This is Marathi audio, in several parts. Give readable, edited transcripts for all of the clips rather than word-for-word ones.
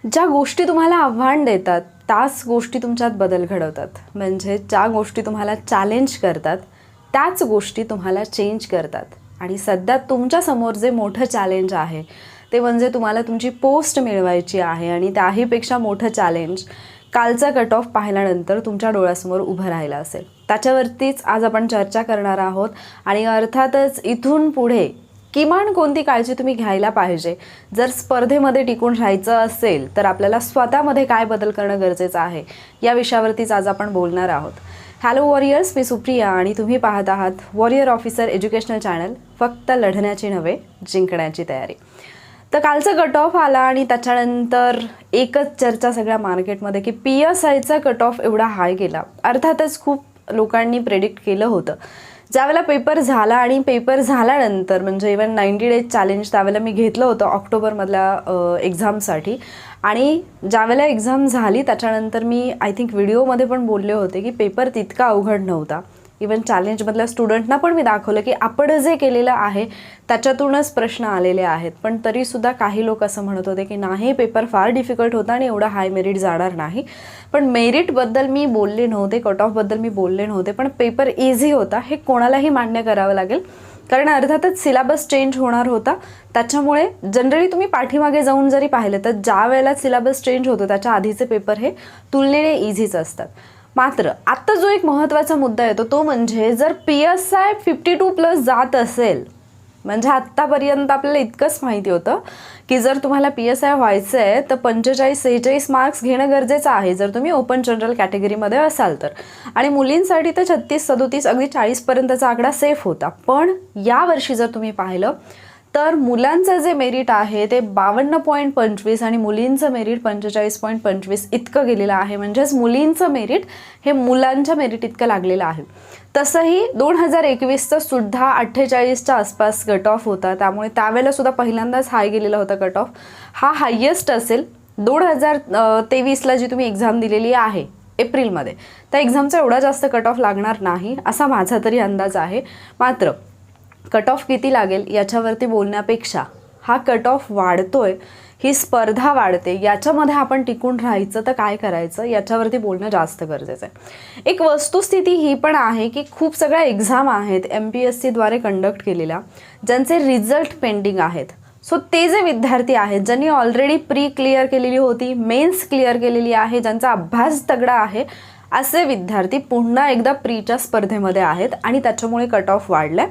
ज्या गोष्टी तुम्हाला आव्हान देतात त्याच गोष्टी तुमच्यात बदल घडवतात. म्हणजे ज्या गोष्टी तुम्हाला चॅलेंज करतात त्याच गोष्टी तुम्हाला चेंज करतात. आणि सध्या तुमच्यासमोर जे मोठं चॅलेंज आहे ते म्हणजे तुम्हाला तुमची पोस्ट मिळवायची आहे आणि त्याहीपेक्षा मोठं चॅलेंज कालचा कट ऑफ पाहिल्यानंतर तुमच्या डोळ्यासमोर उभं राहिलं असेल. त्याच्यावरतीच आज आपण चर्चा करणार आहोत. आणि अर्थातच इथून पुढे किमान कोणती काळजी तुम्ही घ्यायला पाहिजे, जर स्पर्धेमध्ये टिकून राहायचं असेल तर आपल्याला स्वतःमध्ये काय बदल करणं गरजेचं आहे, या विषयावरतीच आज आपण बोलणार आहोत. हॅलो वॉरियर्स, मी सुप्रिया आणि तुम्ही पाहत आहात वॉरियर ऑफिसर एज्युकेशनल चॅनल. फक्त लढण्याची नव्हे, जिंकण्याची तयारी. तर कालचा कट ऑफ आला आणि त्याच्यानंतर एकच चर्चा सगळ्या मार्केटमध्ये की PSIचा कट ऑफ एवढा हाय गेला. अर्थातच खूप लोकांनी प्रेडिक्ट केलं होतं. ज्यावेळेला पेपर झाला आणि पेपर झाल्यानंतर म्हणजे इवन 90 डेज चॅलेंज त्यावेळेला मी घेतलं होतं ऑक्टोबरमधल्या एक्झामसाठी. आणि ज्यावेळेला एक्झाम झाली त्याच्यानंतर मी आय थिंक व्हिडिओमध्ये पण बोलले होते की पेपर तितका अवघड नव्हता. इवन चॅलेंजमधल्या स्टुडंटना पण मी दाखवलं की आपण जे केलेलं आहे त्याच्यातूनच प्रश्न आलेले आहेत. पण तरीसुद्धा काही लोक असं म्हणत होते की नाही, पेपर फार डिफिकल्ट होता आणि एवढा हाय मेरिट जाणार नाही. पण मेरिटबद्दल मी बोलले नव्हते, कट ऑफबद्दल मी बोलले नव्हते. पण पेपर इझी होता हे कोणालाही मान्य करावं लागेल. कारण अर्थातच सिलेबस चेंज होणार होता. त्याच्यामुळे जनरली तुम्ही पाठीमागे जाऊन जरी पाहिलं तर ज्या वेळेला सिलेबस चेंज होतो त्याच्या आधीचे पेपर हे तुलनेने इझीच असतात. मात्र आत्ता जो एक महत्त्वाचा मुद्दा येतो तो म्हणजे जर PSI 52+ जात असेल, म्हणजे आत्तापर्यंत आपल्याला इतकंच माहिती होतं की जर तुम्हाला PSI व्हायचं आहे तर 45-46 मार्क्स घेणं गरजेचं आहे जर तुम्ही ओपन जनरल कॅटेगरीमध्ये असाल तर. आणि मुलींसाठी तर 36-37 अगदी 40पर्यंतचा आकडा सेफ होता. पण यावर्षी जर तुम्ही पाहिलं तर मुलांचं जे मेरिट आहे ते 52.25 आणि मुलींचं मेरिट 45.25 इतकं गेलेलं आहे. म्हणजेच मुलींचं मेरिट हे मुलांच्या मेरिट इतकं लागलेलं आहे. तसंही 2021चं सुद्धा 48च्या आसपास कट ऑफ होता. त्यामुळे त्यावेळेला सुद्धा पहिल्यांदाच हाय गेलेला होता कट ऑफ. हा हायेस्ट असेल 2023ला जी तुम्ही एक्झाम दिलेली आहे एप्रिलमध्ये, त्या एक्झामचा एवढा जास्त कट ऑफ लागणार नाही असा माझा तरी अंदाज आहे. मात्र कट ऑफ किती लागेल याच्यावरती बोलण्यापेक्षा हा कट ऑफ वाढतोय, ही स्पर्धा वाढते, याच्यामध्ये आपण टिकून राहायचं तर काय करायचं याच्यावरती बोलणं जास्त गरजेचं आहे. एक वस्तुस्थिती ही पण आहे की खूप सगळ्या एक्झाम आहेत MPSCद्वारे कंडक्ट केलेल्या ज्यांचे रिझल्ट पेंडिंग आहेत. सो ते जे विद्यार्थी आहेत ज्यांनी ऑलरेडी प्री क्लिअर केलेली होती, मेन्स क्लिअर केलेली आहे, ज्यांचा अभ्यास तगडा आहे, असे विद्यार्थी पुन्हा एकदा प्रीच्या स्पर्धेमध्ये आहेत आणि त्याच्यामुळे कट ऑफ वाढलाय.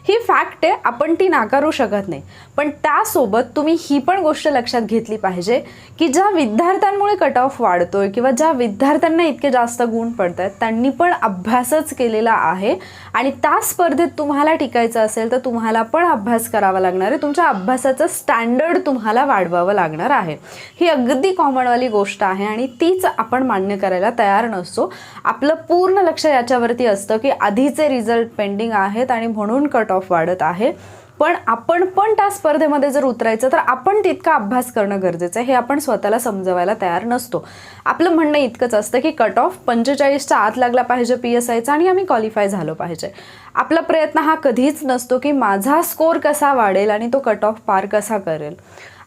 ही फॅक्ट आहे, आपण ती नाकारू शकत नाही. पण त्यासोबत तुम्ही ही पण गोष्ट लक्षात घेतली पाहिजे की ज्या विद्यार्थ्यांमुळे कट ऑफ वाढतोय किंवा ज्या विद्यार्थ्यांना इतके जास्त गुण पडत आहेत त्यांनी पण अभ्यासच केलेला आहे. आणि त्या स्पर्धेत तुम्हाला टिकायचं असेल तर तुम्हाला पण अभ्यास करावा लागणार आहे. तुमच्या अभ्यासाचं स्टँडर्ड तुम्हाला वाढवावं लागणार आहे. ही अगदी कॉमनवाली गोष्ट आहे आणि तीच आपण मान्य करायला तयार नसतो. आपलं पूर्ण लक्ष याच्यावरती असतं की आधीचे रिझल्ट पेंडिंग आहेत आणि म्हणून कट ऑफ वाढत आहे. पण आपण पण त्या स्पर्धेमध्ये जर उतरायचं तर आपण तितका अभ्यास करणं गरजेचं आहे, हे आपण स्वतःला समजवायला तयार नसतो. आपलं म्हणणं इतकंच असतं की कट ऑफ 45च्या आत लागला पाहिजे PSIचा आणि आम्ही क्वालिफाय झालो पाहिजे. आपला प्रयत्न हा कधीच नसतो की माझा स्कोर कसा वाढेल आणि तो कट ऑफ पार कसा करेल.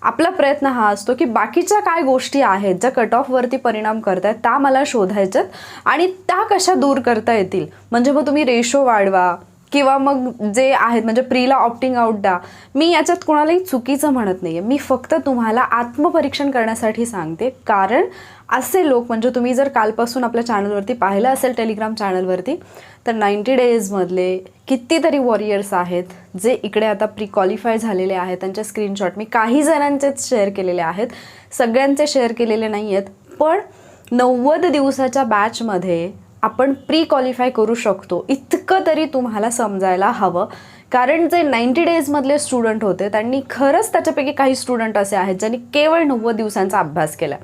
आपला प्रयत्न हा असतो की बाकीच्या काय गोष्टी आहेत ज्या कट ऑफवरती परिणाम करत आहेत त्या मला शोधायच्यात आणि त्या कशा दूर करता येतील. म्हणजे मग तुम्ही रेशो वाढवा किंवा मग जे आहेत म्हणजे प्रीला ऑप्टिंग आउट द्या. मी याच्यात कोणालाही चुकीचं म्हणत नाही आहे, मी फक्त तुम्हाला आत्मपरीक्षण करण्यासाठी सांगते. कारण असे लोक म्हणजे तुम्ही जर कालपासून आपल्या चॅनलवरती पाहिलं असेल टेलिग्राम चॅनलवरती तर 90 डेजमधले कितीतरी वॉरियर्स आहेत जे इकडे आता प्री क्वालिफाय झालेले आहेत. त्यांचे स्क्रीनशॉट मी काही जणांचेच शेअर केलेले आहेत, सगळ्यांचे शेअर केलेले नाही आहेत. पण 90 दिवसाच्या बॅचमध्ये आपण प्री क्वालिफाय करू शकतो इतकं तरी तुम्हाला समजायला हवं. कारण जे 90 डेजमधले स्टुडंट होते त्यांनी खरंच त्याच्यापैकी काही स्टुडंट असे आहेत ज्यांनी केवळ 90 दिवसांचा अभ्यास केला.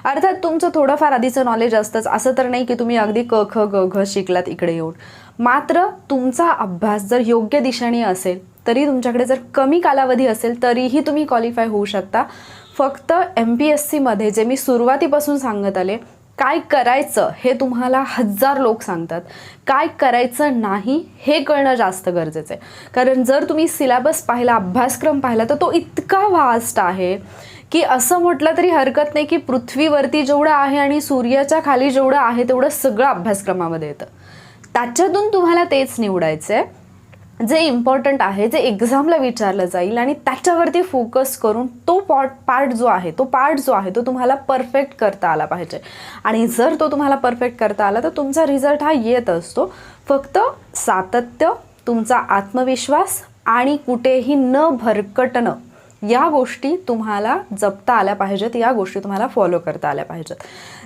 अर्थात तुमचं थोडंफार आधीचं नॉलेज असतंच, असं तर नाही की तुम्ही अगदी क ख ग घ शिकलात इकडे येऊन. मात्र तुमचा अभ्यास जर योग्य दिशेने असेल तरी तुमच्याकडे जर कमी कालावधी असेल तरीही तुम्ही क्वालिफाय होऊ शकता. फक्त MPSCमध्ये जे मी सुरुवातीपासून सांगत आले काय करायचं हे तुम्हाला 1000 लोक सांगतात, काय करायचं नाही हे कळणं जास्त गरजेचं आहे. कारण जर तुम्ही सिलेबस पाहिला, अभ्यासक्रम पाहिला तर तो इतका वास्ट आहे की असं म्हटलं तरी हरकत नाही की पृथ्वीवरती जेवढं आहे आणि सूर्याच्या खाली जेवढं आहे तेवढं सगळं अभ्यासक्रमामध्ये येतं. त्याच्यातून तुम्हाला तेच निवडायचं आहे जे इम्पॉर्टंट आहे, जे एक्झामला विचारलं जाईल आणि त्याच्यावरती फोकस करून तो पार्ट जो आहे तो तुम्हाला परफेक्ट करता आला पाहिजे. आणि जर तो तुम्हाला परफेक्ट करता आला तर तुमचा रिझल्ट हा येत असतो. फक्त सातत्य, तुमचा आत्मविश्वास आणि कुठेही न भरकटणं, या गोष्टी तुम्हाला जपता आल्या पाहिजेत, या गोष्टी तुम्हाला फॉलो करता आल्या पाहिजेत.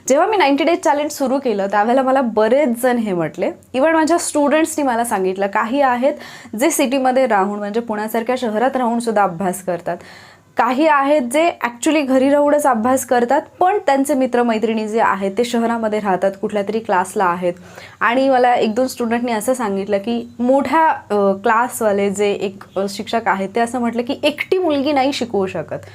जेव्हा मी 90 डेज चॅलेंज सुरू केलं त्यावेळेला मला बरेच जण हे म्हटले, इव्हन माझ्या स्टुडंट्सनी मला सांगितलं, काही आहेत जे सिटीमध्ये राहून म्हणजे पुण्यासारख्या शहरात राहून सुद्धा अभ्यास करतात, काही आहेत जे ॲक्च्युली घरी राहूनच अभ्यास करतात, पण त्यांचे मित्रमैत्रिणी जे आहेत ते शहरामध्ये राहतात, कुठल्या तरी क्लासला आहेत. आणि मला 1-2 स्टुडंटनी असं सांगितलं की मोठ्या क्लासवाले जे एक शिक्षक आहेत ते असं म्हटलं की एकटी मुलगी नाही शिकवू शकत,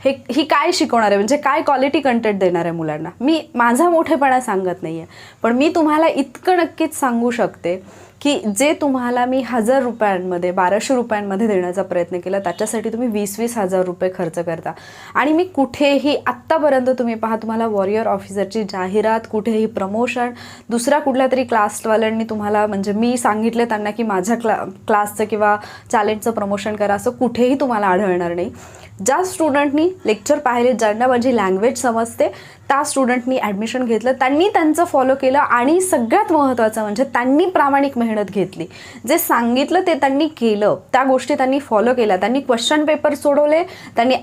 ही काय शिकवणार आहे, म्हणजे काय क्वालिटी कंटेंट देणार आहे मुलांना. मी माझा मोठेपणा सांगत नाही आहे, पण मी तुम्हाला इतकं नक्कीच सांगू शकते की जे तुम्हाला मी 1000 रुपयांमध्ये 1200 रुपयांमध्ये देण्याचा प्रयत्न केला त्याच्यासाठी तुम्ही 20-20 हजार रुपये खर्च करता. आणि मी कुठेही आत्तापर्यंत तुम्ही पहा, तुम्हाला वॉरियर ऑफिसरची जाहिरात, कुठेही प्रमोशन, दुसऱ्या कुठल्या तरी क्लासवाल्यांनी तुम्हाला म्हणजे मी सांगितले त्यांना की माझ्या क्लासचं किंवा चॅलेंजचं प्रमोशन करा, असं कुठेही तुम्हाला आढळणार नाही. ज्या स्टुडंटनी लेक्चर पाहिले, ज्यांना माझी लँग्वेज समजते, त्या स्टुडंटनी ॲडमिशन घेतलं, त्यांनी त्यांचं फॉलो केलं आणि सगळ्यात महत्त्वाचं म्हणजे त्यांनी प्रामाणिक मेहनत घेतली. जे सांगितलं ते त्यांनी केलं, त्या गोष्टी त्यांनी फॉलो केल्या. त्यांनी क्वेश्चन पेपर सोडवले, त्यांनी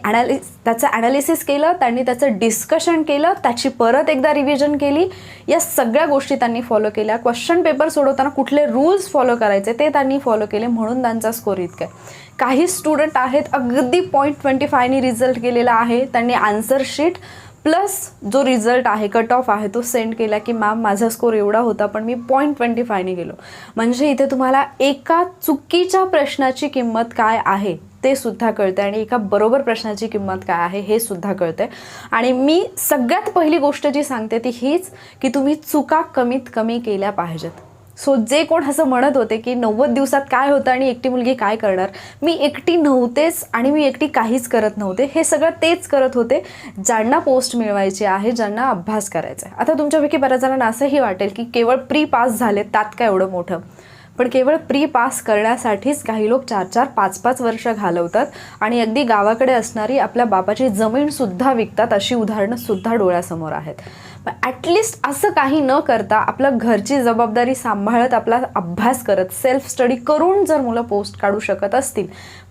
त्याचं ॲनालिसिस केलं, त्यांनी त्याचं डिस्कशन केलं, त्याची परत एकदा रिव्हिजन केली. या सगळ्या गोष्टी त्यांनी फॉलो केल्या. क्वेश्चन पेपर सोडवताना कुठले रूल्स फॉलो करायचे ते त्यांनी फॉलो केले, म्हणून त्यांचा स्कोर इतका आहे. काही स्टुडंट आहेत अगदी 0.25नी रिझल्ट केलेला आहे, त्यांनी आन्सर शीट प्लस जो रिझल्ट आहे, कट ऑफ आहे, तो सेंड केला की मॅम माझा स्कोर एवढा होता पण मी 0.25नी गेलो. म्हणजे इथे तुम्हाला एका चुकीच्या प्रश्नाची किंमत काय आहे ते सुद्धा कळते आणि एका बरोबर प्रश्नाची किंमत काय आहे हे सुद्धा कळते. आणि मी सगळ्यात पहिली गोष्ट जी सांगते ती हीच की तुम्ही चुका कमीत कमी केल्या पाहिजेत. सो जे कोण असं म्हणत होते की 90 दिवसात काय होतं आणि एकटी मुलगी काय करणार, मी एकटी नव्हतेच आणि मी एकटी काहीच करत नव्हते. हे सगळं तेच करत होते ज्यांना पोस्ट मिळवायची आहे, ज्यांना अभ्यास करायचा आहे. आता तुमच्यापैकी बऱ्याच जणांना असंही वाटेल की केवळ प्री पास झाले त्यात काय एवढं मोठं, पण केवळ प्री पास करण्यासाठीच काही लोक 4-4, 5-5 वर्ष घालवतात आणि अगदी गावाकडे असणारी आपल्या बापाची जमीनसुद्धा विकतात, अशी उदाहरणंसुद्धा डोळ्यासमोर आहेत. ॲटलिस्ट असं काही न करता आपलं घरची जबाबदारी सांभाळत आपला अभ्यास करत सेल्फ स्टडी करून जर मुलं पोस्ट काढू शकत असतील,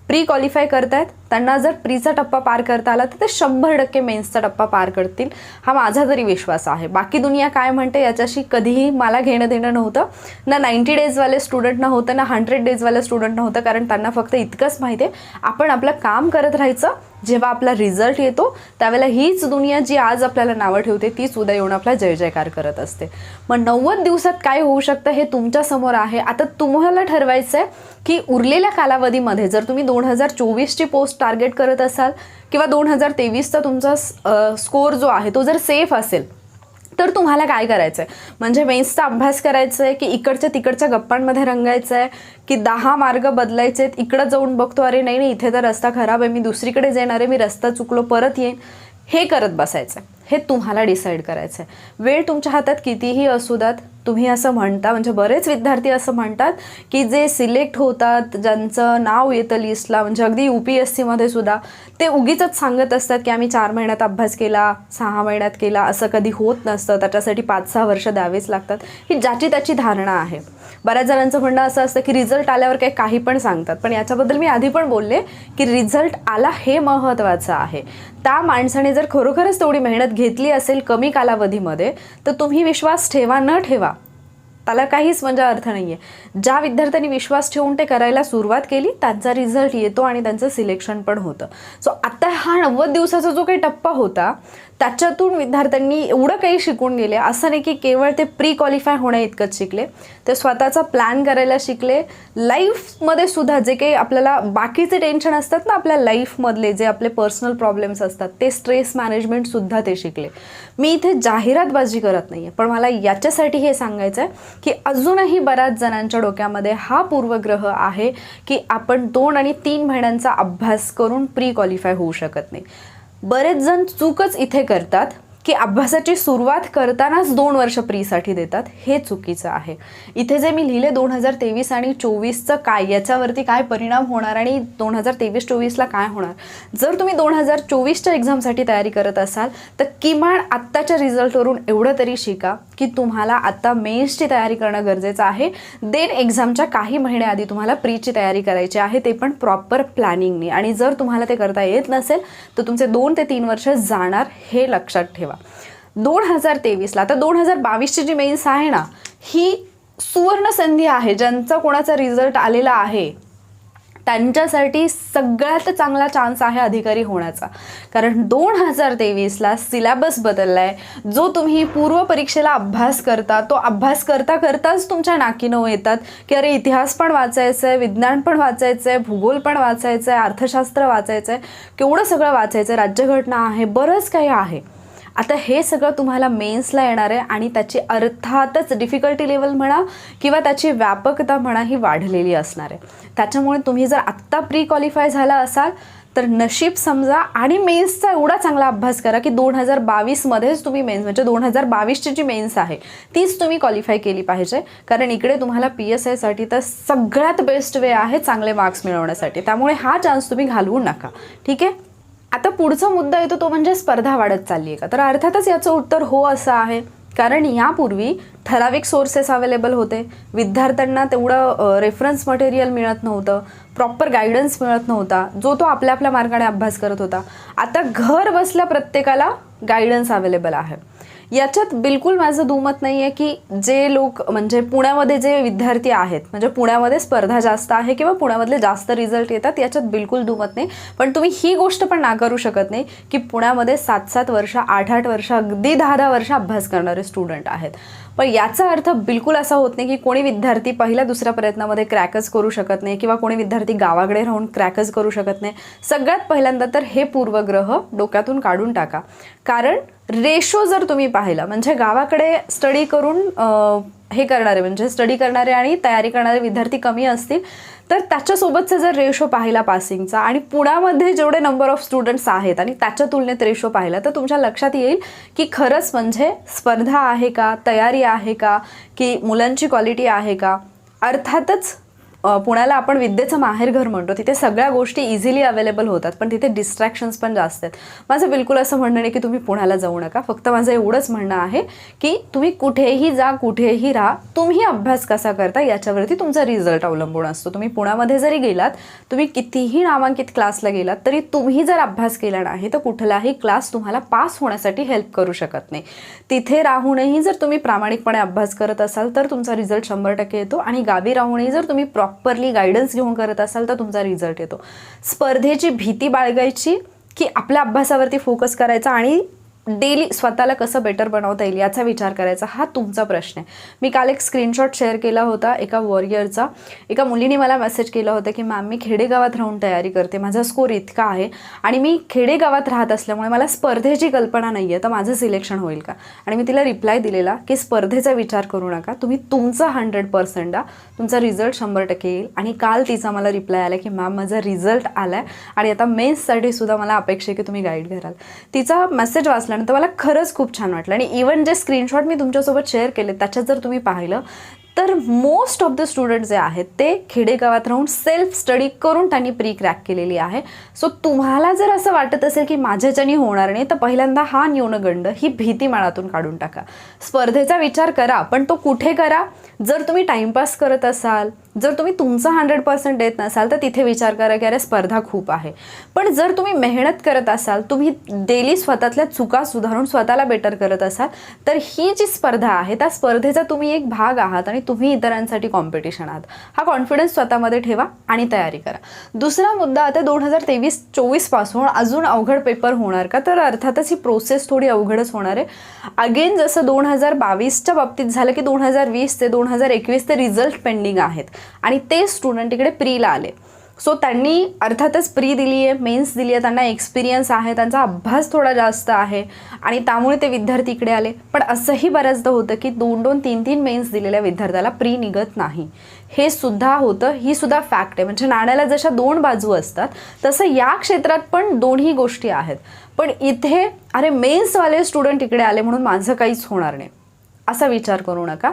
प्री क्वालिफाय करतायत, त्यांना जर प्रीचा टप्पा पार करता आला तर ते 100% मेन्सचा टप्पा पार करतील, हा माझा तरी विश्वास आहे. बाकी दुनिया काय म्हणते याच्याशी कधीही मला घेणं देणं नव्हतं. ना 90 डेजवाले स्टुडंट नव्हतं, ना 100 डेजवाले स्टुडंट नव्हतं, कारण त्यांना फक्त इतकंच माहिती आहे आपण आपलं काम करत राहायचं. जेव्हा आपला रिझल्ट येतो त्यावेळेला हीच दुनिया जी आज आपल्याला नावं ठेवते तीच उद्या येऊन आपला जय जयकार करत असते. मग 90 दिवसात काय होऊ शकतं हे तुमच्यासमोर आहे. आता तुम्हाला ठरवायचं आहे की उरलेल्या कालावधीमध्ये जर तुम्ही 2024ची पोस्ट टार्गेट करत असाल किंवा 2023चा तुमचा स्कोर जो आहे तो जर सेफ असेल तर तुम्हाला काय करायचं आहे, म्हणजे मेन्सचा अभ्यास करायचा आहे की इकडच्या तिकडच्या गप्पांमध्ये रंगायचं आहे की 10 मार्ग बदलायचे आहेत, इकडं जाऊन बघतो अरे नाही इथे तर रस्ता खराब आहे, मी दुसरीकडे येणार आहे, मी रस्ता चुकलो परत येईन, हे करत बसायचं आहे. हे तुम्हाला डिसाईड करायचं आहे. वेळ तुमच्या हातात कितीही असू द्यात. तुम्ही असं म्हणता, म्हणजे बरेच विद्यार्थी असं म्हणतात की जे सिलेक्ट होतात, ज्यांचं नाव येतं लिस्टला, म्हणजे अगदी UPSCमध्ये सुद्धा, ते उगीचच सांगत असतात की आम्ही 4 महिन्यात अभ्यास केला, 6 महिन्यात केला. असं कधी होत नसतं, त्याच्यासाठी 5-6 वर्ष द्यावेच लागतात. ही ज्याची त्याची धारणा आहे. बऱ्याच जणांचं म्हणणं असं असतं की रिझल्ट आल्यावर काही पण सांगतात, पण याच्याबद्दल मी आधी पण बोलले की रिझल्ट आला हे महत्त्वाचं आहे. त्या माणसाने जर खरोखरच तेवढी मेहनत घेतली असेल कमी कालावधीमध्ये तर तुम्ही विश्वास ठेवा न ठेवा त्याला काहीच म्हणजे अर्थ नाही आहे. ज्या विद्यार्थ्यांनी विश्वास ठेवून ते करायला सुरुवात केली त्यांचा रिझल्ट येतो आणि त्यांचं सिलेक्शन पण होतं. सो आता हा 90 दिवसाचा जो काही टप्पा होता त्याच्यातून विद्यार्थ्यांनी एवढं काही शिकून गेले. असं नाही की केवळ ते प्री क्वालिफाय होण्या इतकंच शिकले, ते स्वतःचा प्लॅन करायला शिकले. लाईफमध्ये सुद्धा जे काही आपल्याला बाकीचे टेन्शन असतात ना आपल्या लाईफमधले, जे आपले पर्सनल प्रॉब्लेम्स असतात, ते स्ट्रेस मॅनेजमेंटसुद्धा ते शिकले. मी इथे जाहिरातबाजी करत नाही आहे, पण मला याच्यासाठी हे सांगायचं आहे की अजूनही बऱ्याच जणांच्या डोक्यामध्ये हा पूर्वग्रह आहे की आपण 2 आणि 3 महिन्यांचा अभ्यास करून प्री क्वालिफाय होऊ शकत नाही. बरेच जण चूकच इथे करतात की अभ्यासाची सुरुवात करतानाच 2 वर्ष प्रीसाठी देतात. हे चुकीचं आहे. इथे जे मी लिहिले 2023 आणि 24चं काय, याच्यावरती काय परिणाम होणार आणि 2023-24ला काय होणार. जर तुम्ही 2024च्या एक्झामसाठी तयारी करत असाल तर किमान आत्ताच्या रिझल्टवरून एवढं तरी शिका की तुम्हाला आत्ता मेन्सची तयारी करणं गरजेचं आहे. देन एक्झामच्या काही महिन्याआधी तुम्हाला प्रीची तयारी करायची आहे, ते पण प्रॉपर प्लॅनिंगनी. आणि जर तुम्हाला ते करता येत नसेल तर तुमचे 2 ते 3 वर्ष जाणार, हे लक्षात ठेवा. 2023ला, आता 2022ची जी मेन्स आहे ना, ही सुवर्ण संधी आहे. ज्यांचा कोणाचा रिझल्ट आलेला आहे त्यांच्यासाठी सगळ्यात चांगला चान्स आहे अधिकारी होण्याचा. कारण 2023ला सिलेबस बदलला आहे. जो तुम्ही पूर्व परीक्षेला अभ्यास करता, तो अभ्यास करता करताच तुमच्या नाकी नऊ येतात की अरे इतिहास पण वाचायचं आहे, विज्ञान पण वाचायचं आहे, भूगोल पण वाचायचं आहे, अर्थशास्त्र वाचायचं आहे, केवढं सगळं वाचायचं आहे, राज्यघटना आहे, बरंच काही आहे. आता हे सगळं तुम्हाला मेन्सला येणार आहे आणि त्याची अर्थातच डिफिकल्टी लेवल म्हणा किंवा त्याची व्यापकता म्हणा ही वाढलेली असणार आहे. त्याच्यामुळे तुम्ही जर आत्ता प्री क्वालिफाय झाला असाल तर नशीब समजा आणि मेन्सचा एवढा चांगला अभ्यास करा की 2022मध्येच तुम्ही मेन्स, म्हणजे 2022ची जी मेन्स आहे तीच तुम्ही क्वालिफाय केली पाहिजे. कारण इकडे तुम्हाला PSIसाठी तर सगळ्यात बेस्ट वे आहे चांगले मार्क्स मिळवण्यासाठी. त्यामुळे हा चान्स तुम्ही घालवू नका. ठीक आहे. आता पुढचा मुद्दा येतो तो म्हणजे स्पर्धा वाढत चालली आहे का. तर अर्थातच याचं उत्तर हो असं आहे. कारण यापूर्वी ठराविक सोर्सेस अवेलेबल होते, विद्यार्थ्यांना तेवढं रेफरन्स मटेरियल मिळत नव्हतं, प्रॉपर गायडन्स मिळत नव्हता, जो तो आपल्या आपल्या मार्गाने अभ्यास करत होता. आता घर बसल्या प्रत्येकाला गायडन्स अवेलेबल आहे. याच्यात बिलकुल माझं दुमत नाही आहे की जे लोक, म्हणजे पुण्यामध्ये जे विद्यार्थी आहेत, म्हणजे पुण्यामध्ये स्पर्धा जास्त आहे किंवा पुण्यामधले जास्त रिझल्ट येतात, याच्यात बिलकुल दुमत नाही. पण तुम्ही ही गोष्ट पण नाकारू शकत नाही की पुण्यामध्ये 7-7 वर्ष, 8-8 वर्ष, अगदी 10-10 वर्ष अभ्यास करणारे स्टुडंट आहेत. पण याचा अर्थ बिलकुल असा होत नाही की कोणी विद्यार्थी पहिल्या दुसऱ्या प्रयत्नामध्ये क्रॅकच करू शकत नाही किंवा कोणी विद्यार्थी गावाकडे राहून क्रॅकच करू शकत नाही. सगळ्यात पहिल्यांदा तर हे पूर्वग्रह डोक्यातून काढून टाका. कारण रेशो जर तुम्ही पाहिला, म्हणजे गावाकडे स्टडी करून हे करणारे, म्हणजे स्टडी करणारे आणि तयारी करणारे विद्यार्थी कमी असतील तर त्याच्यासोबतचा जर रेशो पाहिला पासिंगचा आणि पुण्यामध्ये जेवढे नंबर ऑफ स्टुडंट्स आहेत आणि त्याच्या तुलनेत रेशो पाहिला तर तुमच्या लक्षात येईल की खरंच म्हणजे स्पर्धा आहे का, तयारी आहे का, की मुलांची क्वालिटी आहे का. अर्थातच पुण्याला आपण विद्येचं माहेरघर म्हणतो, तिथे सगळ्या गोष्टी इझिली अवेलेबल होतात, पण तिथे डिस्ट्रॅक्शन्स पण जास्त आहेत. माझं बिलकुल असं म्हणणं नाही की तुम्ही पुण्याला जाऊ नका. फक्त माझं एवढंच म्हणणं आहे की तुम्ही कुठेही जा, कुठेही राहा, तुम्ही अभ्यास कसा करता याच्यावरती तुमचा रिझल्ट अवलंबून असतो. तुम्ही पुण्यामध्ये जरी गेलात, तुम्ही कितीही नामांकित क्लासला गेलात तरी तुम्ही जर अभ्यास केला नाही तर कुठलाही क्लास तुम्हाला पास होण्यासाठी हेल्प करू शकत नाही. तिथे राहूनही जर तुम्ही प्रामाणिकपणे अभ्यास करत असाल तर तुमचा रिझल्ट 100% येतो आणि गावी राहूनही जर तुम्ही प्रॉपरली गायडन्स घेऊन करत असाल तर तुमचा रिझल्ट येतो. स्पर्धेची भीती बाळगायची की आपल्या अभ्यासावरती फोकस करायचा आणि डेली स्वतःला कसं बेटर बनवता येईल याचा विचार करायचा, हा तुमचा प्रश्न आहे. मी काल एक स्क्रीनशॉट शेअर केला होता एका वॉरियरचा. एका मुलीने मला मेसेज केला होता की मॅम मी खेडेगावात राहून तयारी करते, माझा स्कोर इतका आहे आणि मी खेडेगावात राहत असल्यामुळे मला स्पर्धेची कल्पना नाही आहे, तर माझं सिलेक्शन होईल का. आणि मी तिला रिप्लाय दिलेला की स्पर्धेचा विचार करू नका, तुम्ही तुमचा 100% द्या, तुमचा रिझल्ट 100% येईल. आणि काल तिचा मला रिप्लाय आला की मॅम माझा रिझल्ट आला आहे आणि आता मेन्ससाठी सुद्धा मला अपेक्षा आहे की तुम्ही गाईड कराल. तिचा मेसेज वाचला तर मला खरंच खूप छान वाटलं. आणि इवन जे स्क्रीनशॉट मी तुमच्यासोबत शेअर केले त्याच्यात जर तुम्ही पाहिलं तर मोस्ट ऑफ द स्टुडंट जे आहेत ते खेडेगावात राहून सेल्फ स्टडी करून त्यांनी प्री क्रॅक केलेली आहे. सो तुम्हाला जर असं वाटत असेल की माझ्याच्यानी होणार नाही तर पहिल्यांदा हा न्यूनगंड, ही भीती मनातून काढून टाका. स्पर्धेचा विचार करा, पण तो कुठे करा. जर तुम्ही टाइमपास करत असाल, जर तुम्ही तुमचा 100% देत नसाल तर तिथे विचार करा की अरे स्पर्धा खूप आहे. पण जर तुम्ही मेहनत करत असाल, तुम्ही डेली स्वतःतल्या चुका सुधारून स्वतःला बेटर करत असाल तर ही जी स्पर्धा आहे त्या स्पर्धेचा तुम्ही एक भाग आहात आणि तुम्ही इतरांसाठी कॉम्पिटिशन आहात. हा कॉन्फिडन्स स्वतःमध्ये ठेवा आणि तयारी करा. दुसरा मुद्दा, आता 2023-24 पासून अजून अवघड पेपर होणार का. तर अर्थातच ही प्रोसेस थोडी अवघडच होणार आहे. अगेन जसं 2022च्या बाबतीत झालं की 2020 ते 2021 ते रिझल्ट पेंडिंग आहेत आणि ते स्टुडंट इकडे प्रीला आले. सो त्यांनी अर्थातच प्री दिली आहे, मेन्स दिली आहे, त्यांना एक्सपिरियन्स आहे, त्यांचा अभ्यास थोडा जास्त आहे आणि त्यामुळे ते विद्यार्थी इकडे आले. पण असंही बऱ्याचदा होतं की 2-2, 3-3 मेन्स दिलेल्या विद्यार्थ्याला प्री निघत नाही. हे सुद्धा होतं, ही सुद्धा फॅक्ट आहे. म्हणजे नाण्याला जशा 2 बाजू असतात तसं या क्षेत्रात पण दोन्ही गोष्टी आहेत. पण इथे अरे मेन्सवाले स्टुडंट इकडे आले म्हणून माझं काहीच होणार नाही असा विचार करू नका.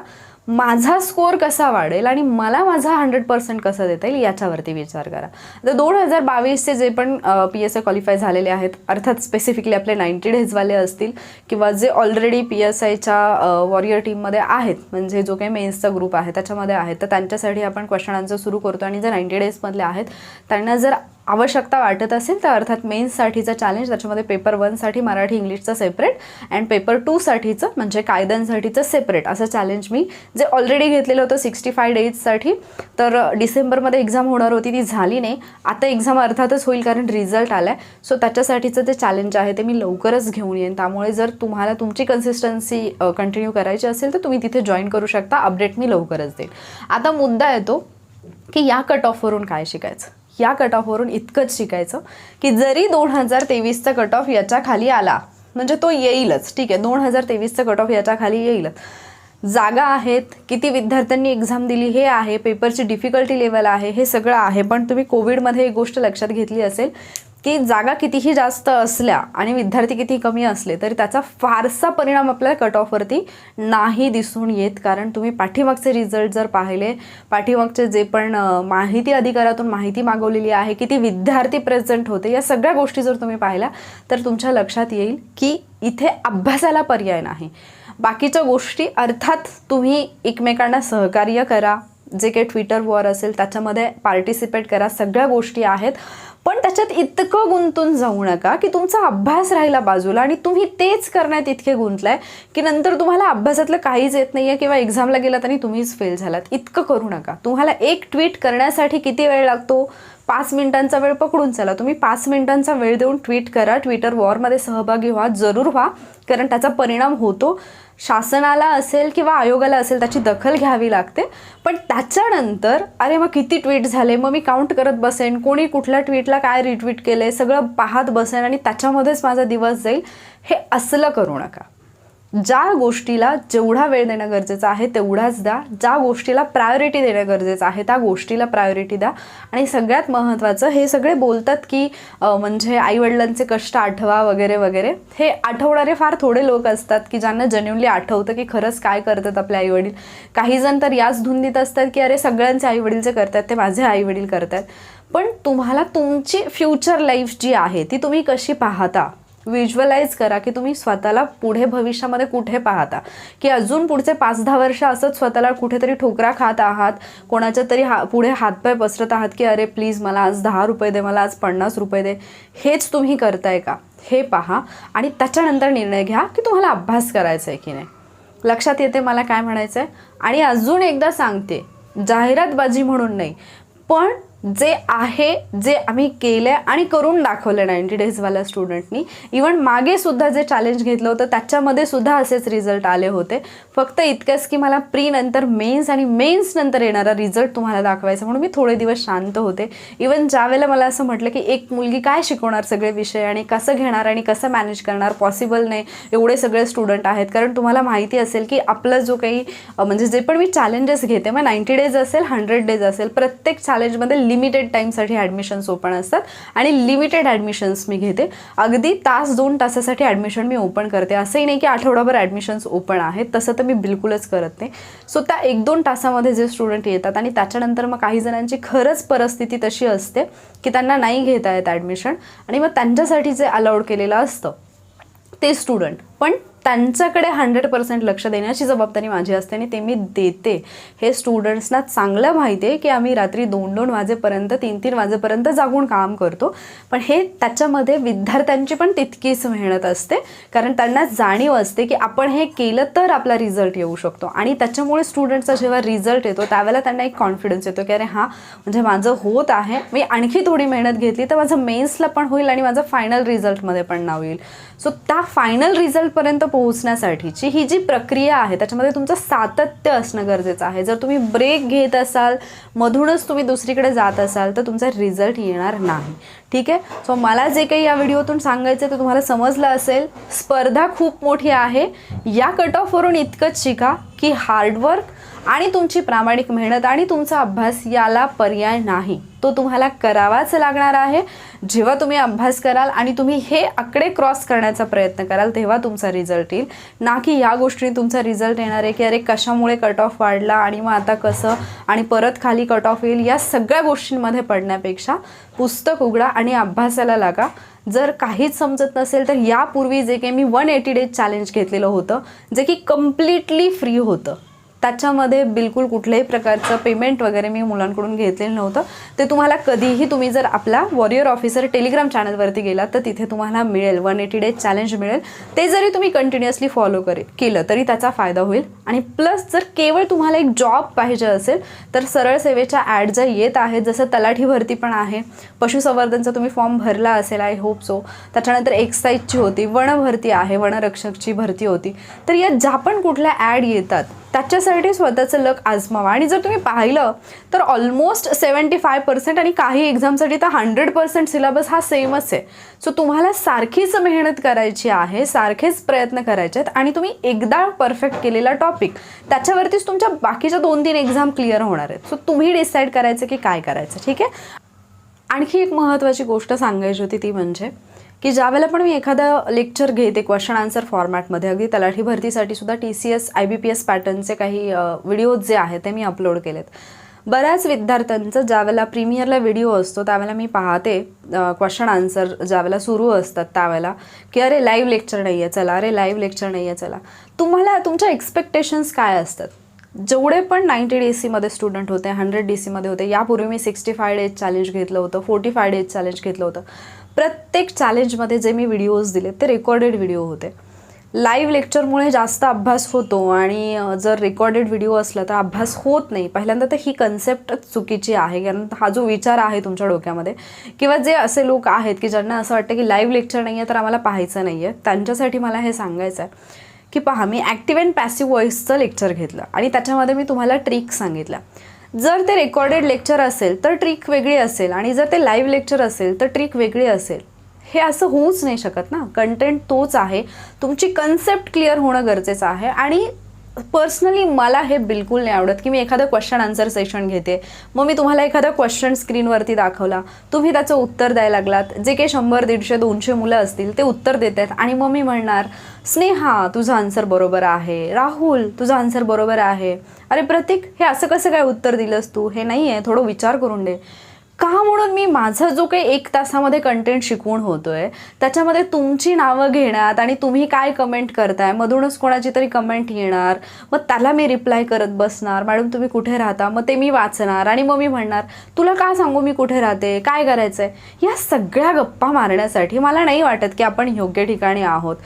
माझा स्कोअर कसा वाढेल आणि मला माझा 100% कसं देता येईल याच्यावरती विचार करा. तर 2022चे जे पण PSI क्वालिफाय झालेले आहेत, अर्थात स्पेसिफिकली आपले 90 डेजवाले असतील किंवा जे ऑलरेडी PSIच्या वॉरियर टीममध्ये आहेत, म्हणजे जो काही मेन्सचा ग्रुप आहे त्याच्यामध्ये आहेत, तर त्यांच्यासाठी आपण क्वेश्चन आन्सर सुरू करतो. आणि जे 90 डेजमधले आहेत त्यांना जर आवश्यकता वाटत असेल तर अर्थात मेन्ससाठीचा चॅलेंज, त्याच्यामध्ये पेपर 1साठी मराठी इंग्लिशचं सेपरेट अँड पेपर 2साठीचं म्हणजे कायद्यांसाठीचं सेपरेट असं चॅलेंज मी जे ऑलरेडी घेतलेलं होतं 65 डेजसाठी. तर डिसेंबरमध्ये एक्झाम होणार होती, ती झाली नाही. आता एक्झाम अर्थातच होईल कारण रिझल्ट आला आहे. सो त्याच्यासाठीचं जे चॅलेंज आहे ते मी लवकरच घेऊन येईन. त्यामुळे जर तुम्हाला तुमची कन्सिस्टन्सी कंटिन्यू करायची असेल तर तुम्ही तिथे जॉईन करू शकता. अपडेट मी लवकरच देईन. आता मुद्दा येतो की या कट ऑफवरून काय शिकायचं. या कट ऑफवरून इतकंच शिकायचं की जरी 2023चा कट ऑफ याच्या खाली आला म्हणजे तो येईलच, ठीक आहे, 2023चा कट ऑफ याच्या खाली येईलच. जागा आहेत, किती विद्यार्थ्यांनी एक्झाम दिली हे आहे, पेपरची डिफिकल्टी लेवल आहे, हे सगळं आहे. पण तुम्ही कोविडमध्ये एक गोष्ट लक्षात घेतली असेल की जागा कितीही जास्त असल्या आणि विद्यार्थी किती कमी असले तरी त्याचा फारसा परिणाम आपल्या कट ऑफवरती नाही दिसून येत. कारण तुम्ही पाठीमागचे रिझल्ट जर पाहिले, पाठीमागचे जे पण माहिती अधिकारातून माहिती मागवलेली आहे, किती विद्यार्थी प्रेझेंट होते, या सगळ्या गोष्टी जर तुम्ही पाहिल्या तर तुमच्या लक्षात येईल की इथे अभ्यासाला पर्याय नाही. बाकीच्या गोष्टी अर्थात तुम्ही एकमेकांना सहकार्य करा, जे काही ट्विटर वॉर असेल त्याच्यामध्ये पार्टिसिपेट करा, सगळ्या गोष्टी आहेत. पण त्याच्यात इतकं गुंतून जाऊ नका की तुमचा अभ्यास राहिला बाजूला आणि तुम्ही तेच करण्यात इतके गुंतलाय की नंतर तुम्हाला अभ्यासातलं काहीच येत नाही आहे किंवा एक्झामला गेलात आणि तुम्हीच फेल झालात. इतकं करू नका. तुम्हाला एक ट्विट करण्यासाठी किती वेळ लागतो? 5 मिनिटांचा वेळ पकडून चला. तुम्ही 5 मिनिटांचा वेळ देऊन ट्विट करा, ट्विटर वॉरमध्ये सहभागी व्हा, जरूर व्हा, कारण त्याचा परिणाम होतो. शासनाला असेल किंवा आयोगाला असेल त्याची दखल घ्यावी लागते. पण त्याच्यानंतर अरे मग किती ट्विट झाले, मग मी काउंट करत बसेन, कोणी कुठल्या ट्विटला काय रिट्विट केलं आहे सगळं पाहत बसेन आणि त्याच्यामध्येच माझा दिवस जाईल, हे असलं करू नका. ज्या गोष्टीला जेवढा वेळ देणं गरजेचं आहे तेवढाच द्या. ज्या गोष्टीला प्रायोरिटी देणं गरजेचं आहे त्या गोष्टीला प्रायोरिटी द्या. आणि सगळ्यात महत्त्वाचं, हे सगळे बोलतात की म्हणजे आईवडिलांचे कष्ट आठवा वगैरे वगैरे, हे आठवणारे फार थोडे लोक असतात की ज्यांना जेन्युइनली आठवतं की खरंच काय करतात आपले आईवडील. काही जण तर याच धुंदीत असतात की अरे सगळ्यांचे आईवडील जे करतात ते माझे आईवडील करतात. पण तुम्हाला तुमची फ्युचर लाईफ जी आहे ती तुम्ही कशी पाहता, व्हिज्युअलाइज करा की तुम्ही स्वतःला पुढे भविष्यामध्ये कुठे पाहता, की अजून पुढचे 5-10 वर्ष असंच स्वतःला कुठेतरी ठोकरा खात आहात, कोणाच्या तरी पुढे हातपाय पसरत आहात की अरे प्लीज मला आज 10 रुपये दे, मला आज 50 रुपये दे. हेच तुम्ही करताय का हे पहा आणि त्याच्यानंतर निर्णय घ्या की तुम्हाला अभ्यास करायचा आहे की नाही. लक्षात येते मला काय म्हणायचं आहे. आणि अजून एकदा सांगते, जाहिरातबाजी म्हणून नाही, पण जे आहे, जे आम्ही केलं आहे आणि करून दाखवलं 90 डेजवाल्या स्टुडंटनी. इवन मागे सुद्धा जे चॅलेंज घेतलं होतं त्याच्यामध्ये सुद्धा असेच रिझल्ट आले होते. फक्त इतकंच की मला प्री नंतर मेन्स आणि मेन्स नंतर येणारा रिझल्ट तुम्हाला दाखवायचा म्हणून मी थोडे दिवस शांत होते. इवन ज्यावेळेला मला असं म्हटलं की एक मुलगी काय शिकवणार सगळे विषय आणि कसं घेणार आणि कसं मॅनेज करणार, पॉसिबल नाही, एवढे सगळे स्टुडंट आहेत. कारण तुम्हाला माहिती असेल की आपलं जो काही म्हणजे जे पण मी चॅलेंजेस घेते, मग 90 डेज असेल 100 डेज असेल, प्रत्येक चॅलेंजमध्ये लिमिटेड टाईमसाठी ॲडमिशन्स ओपन असतात आणि लिमिटेड ॲडमिशन्स मी घेते. अगदी 1-2 तासासाठी ॲडमिशन मी ओपन करते. असंही नाही की आठवडाभर ॲडमिशन्स ओपन आहेत, तसं तर मी बिलकुलच करत नाही. सो त्या 1-2 तासामध्ये जे स्टुडंट येतात आणि त्याच्यानंतर मग काही जणांची खरंच परिस्थिती तशी असते की त्यांना नाही घेता येत ॲडमिशन आणि मग त्यांच्यासाठी जे अलाउड केलेलं असतं ते स्टुडंट, पण त्यांच्याकडे 100% लक्ष देण्याची जबाबदारी माझी असते आणि ते मी देते. हे स्टुडंट्सना चांगलं माहिती आहे की आम्ही रात्री 2-2 वाजेपर्यंत 3-3 वाजेपर्यंत जागून काम करतो. पण हे त्याच्यामध्ये विद्यार्थ्यांची पण तितकीच मेहनत असते, कारण त्यांना जाणीव असते की आपण हे केलं तर आपला रिझल्ट येऊ शकतो. आणि त्याच्यामुळे स्टुडंटचा जेव्हा रिझल्ट येतो त्यावेळेला त्यांना एक कॉन्फिडन्स येतो की अरे हां, म्हणजे माझं होत आहे, मी आणखी थोडी मेहनत घेतली तर माझं मेन्सला पण होईल आणि माझं फायनल रिझल्टमध्ये पण नाव येईल. सो त्या फायनल रिझल्टपर्यंत पोहोचण्यासाठीची ही जी प्रक्रिया आहे त्याच्यामध्ये तुमचं सातत्य असणं गरजेचं आहे. जर तुम्ही ब्रेक घेत असाल, मधूनच तुम्ही दुसरीकडे जात असाल, तर तुमचा रिझल्ट येणार नाही. ठीक आहे. सो मला जे काही या व्हिडिओतून सांगायचं ते तुम्हाला समजलं असेल. स्पर्धा खूप मोठी आहे. या कट ऑफवरून इतकंच शिका की हार्डवर्क आणि तुमची प्रामाणिक मेहनत आणि तुमचा अभ्यास याला पर्याय नाही, तो तुम्हाला करावाच लागणार आहे. जेव्हा तुम्ही अभ्यास कराल आणि तुम्ही हे आकडे क्रॉस करण्याचा प्रयत्न कराल तेव्हा तुमचा रिझल्ट येईल, ना की ह्या गोष्टीने तुमचा रिझल्ट येणार आहे की अरे कशामुळे कट ऑफ वाढला आणि मग आता कसं आणि परत खाली कट ऑफ येईल. या सगळ्या गोष्टींमध्ये पडण्यापेक्षा पुस्तक उघडा आणि अभ्यासाला लागा. जर काहीच समजत नसेल तर यापूर्वी जे काही मी 180 डेज चॅलेंज घेतलेलं होतं, जे की कम्प्लिटली फ्री होतं, त्याच्यामध्ये बिलकुल कुठल्याही प्रकारचं पेमेंट वगैरे मी मुलांकडून घेतलेलं नव्हतं. ते तुम्हाला कधीही तुम्ही जर आपला वॉरियर ऑफिसर टेलिग्राम चॅनलवरती गेलात तर तिथे तुम्हाला मिळेल, 180 डेज चॅलेंज मिळेल. ते जरी तुम्ही कंटिन्युअसली फॉलो केलं तरी त्याचा फायदा होईल. आणि प्लस जर केवळ तुम्हाला एक जॉब पाहिजे असेल तर सरळ सेवेच्या ॲड ज्या येत आहेत, जसं तलाठी भरती पण आहे, पशुसंवर्धनचा तुम्ही फॉर्म भरला असेल, आय होप सो. त्याच्यानंतर एक्साईजची होती, वनभरती आहे, वनरक्षकची भरती होती. तर या ज्या पण कुठल्या ॲड येतात त्याच्यासाठी स्वतःचं लक आजमावा. आणि जर तुम्ही पाहिलं तर ऑलमोस्ट 75% आणि काही एक्झामसाठी तर 100% सिलेबस हा सेमच आहे. सो तुम्हाला सारखीच मेहनत करायची आहे, सारखेच प्रयत्न करायचे आहेत आणि तुम्ही एकदा परफेक्ट केलेला टॉपिक त्याच्यावरतीच तुमच्या बाकीच्या 2-3 एक्झाम क्लिअर होणार आहेत. सो तुम्ही डिसाईड करायचं की काय करायचं. ठीक आहे. आणखी एक महत्त्वाची गोष्ट सांगायची होती ती म्हणजे की ज्यावेळेला पण मी एखादं लेक्चर घेते क्वेश्चन आन्सर फॉर्मॅटमध्ये, अगदी तलाठी भरतीसाठी सुद्धा TCS IBPS पॅटर्नचे काही व्हिडिओज जे आहेत ते मी अपलोड केलेत. बऱ्याच विद्यार्थ्यांचं ज्यावेळेला प्रीमियरला व्हिडिओ असतो त्यावेळेला मी पाहते क्वेश्चन आन्सर ज्यावेळेला सुरू असतात त्यावेळेला की अरे लाईव्ह लेक्चर नाही आहे चला, अरे लाईव्ह लेक्चर नाही आहे चला. तुम्हाला तुमच्या एक्सपेक्टेशन्स काय असतात? जेवढे पण 90 DCमध्ये स्टुडंट होते, 100 DCमध्ये होते, यापूर्वी मी 65 डेज चॅलेंज घेतलं होतं, 45 डेज चॅलेंज घेतलं होतं. प्रत्येक चॅलेंजमध्ये जे मी व्हिडिओज दिले ते रेकॉर्डेड व्हिडिओ होते. लाईव्ह लेक्चरमुळे जास्त अभ्यास होतो आणि जर रेकॉर्डेड व्हिडिओ असला तर अभ्यास होत नाही. पहिल्यांदा तर ही कन्सेप्टच चुकीची आहे, कारण हा जो विचार आहे तुमच्या डोक्यामध्ये किंवा जे असे लोक आहेत की ज्यांना असं वाटतं की लाईव्ह लेक्चर नाही आहे तर आम्हाला पाहायचं नाही आहे, त्यांच्यासाठी मला हे सांगायचं आहे की पहा, मी ॲक्टिव्ह अँड पॅसिव्ह व्हॉईसचं लेक्चर घेतलं आणि त्याच्यामध्ये मी तुम्हाला ट्रिक सांगितल्या. जर ते रेकॉर्डेड लेक्चर असेल तर ट्रिक वेगळी असेल आणि जर ते लाईव्ह लेक्चर असेल तर ट्रिक वेगळी असेल. हे असं होऊच नाही शकत ना. कंटेंट तोच आहे, तुमची कन्सेप्ट क्लिअर होणं गरजेचं आहे. आणि पर्सनली मला हे बिलकुल नाही आवडत की मी एखादं क्वेश्चन आन्सर सेशन घेते, मग मी तुम्हाला एखादा क्वेश्चन स्क्रीनवरती दाखवला, तुम्ही त्याचं उत्तर द्यायला लागलात, जे काही 100, 150, 200 मुलं असतील ते उत्तर देत आहेत आणि मग मी म्हणणार स्नेहा तुझं आन्सर बरोबर आहे, राहुल तुझं आन्सर बरोबर आहे, अरे प्रतीक हे असं कसं काय उत्तर दिलंस तू, हे नाही आहे, थोडं विचार करून दे. का? म्हणून मी माझं जो काही 1 तासामध्ये कंटेंट शिकवून होतोय त्याच्यामध्ये तुमची नावं घेण्यात आणि तुम्ही काय कमेंट करताय, मधूनच कोणाची तरी कमेंट येणार, मग त्याला मी रिप्लाय करत बसणार, मॅडम तुम्ही कुठे राहता, मग ते मी वाचणार आणि मग मी म्हणणार तुला का सांगू मी कुठे राहते, काय करायचं आहे. या सगळ्या गप्पा मारण्यासाठी मला नाही वाटत की आपण योग्य ठिकाणी आहोत.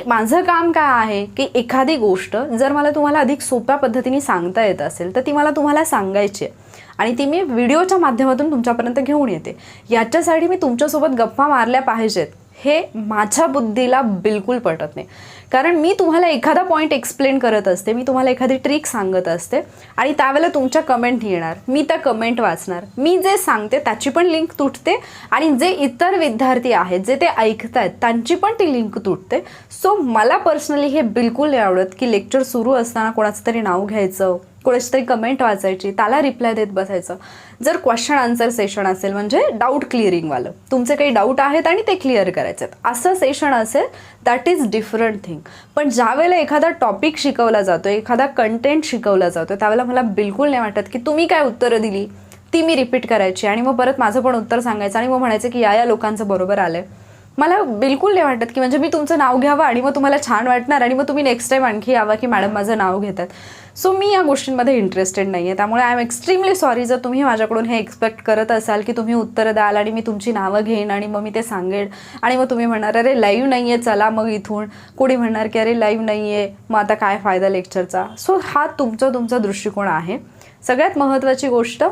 माझं काम काय आहे की एखादी गोष्ट जर मला तुम्हाला अधिक सोप्या पद्धतीने सांगता येत असेल तर ती मला तुम्हाला सांगायची आहे आणि ती मी व्हिडिओच्या माध्यमातून तुमच्यापर्यंत घेऊन येते. याच्यासाठी मी तुमच्यासोबत गप्पा मारल्या पाहिजेत हे माझ्या बुद्धीला बिलकुल पटत नाही. कारण मी तुम्हाला एखादा पॉईंट एक्सप्लेन करत असते, मी तुम्हाला एखादी ट्रिक सांगत असते आणि त्यावेळेला तुमच्या कमेंट येणार, मी त्या कमेंट वाचणार, मी जे सांगते त्याची पण लिंक तुटते आणि जे इतर विद्यार्थी आहेत जे ते ऐकत आहेत त्यांची पण ती लिंक तुटते. सो मला पर्सनली हे बिलकुल नाही आवडत की लेक्चर सुरू असताना कोणाचं तरी नाव घ्यायचं, कोणाची तरी कमेंट वाचायची, त्याला रिप्लाय देत बसायचं. जर क्वेश्चन आन्सर सेशन असेल म्हणजे डाऊट क्लिअरिंगवालं, तुमचे काही डाऊट आहेत आणि ते क्लिअर करायचे आहेत, असं सेशन असेल दॅट इज डिफरंट थिंग. पण ज्यावेळेला एखादा टॉपिक शिकवला जातो, एखादा कंटेंट शिकवला जातो, त्यावेळेला मला बिलकुल नाही वाटत की तुम्ही काय उत्तरं दिली ती मी रिपीट करायची आणि मग परत माझं पण उत्तर सांगायचं आणि मग म्हणायचं की या लोकांचं बरोबर आलं आहे. मला बिलकुल नाही वाटत की म्हणजे मी तुमचं नाव घ्यावं आणि मग तुम्हाला छान वाटणार आणि मग तुम्ही नेक्स्ट टाईम आणखी यावं की मॅडम माझं नाव घेतात. सो मी या गोष्टींमध्ये इंटरेस्टेड नाही आहे. त्यामुळे आय एम एक्स्ट्रीमली सॉरी जर तुम्ही माझ्याकडून हे एक्सपेक्ट करत असाल की तुम्ही उत्तरं द्याल आणि मी तुमची नावं घेईन आणि मग मी ते सांगेन आणि मग तुम्ही म्हणणार अरे लाईव्ह नाही आहे चला मग इथून, कोणी म्हणणार की अरे लाईव्ह नाही आहे मग आता काय फायदा लेक्चरचा. सो हा तुमचा दृष्टिकोन आहे. सगळ्यात महत्त्वाची गोष्ट,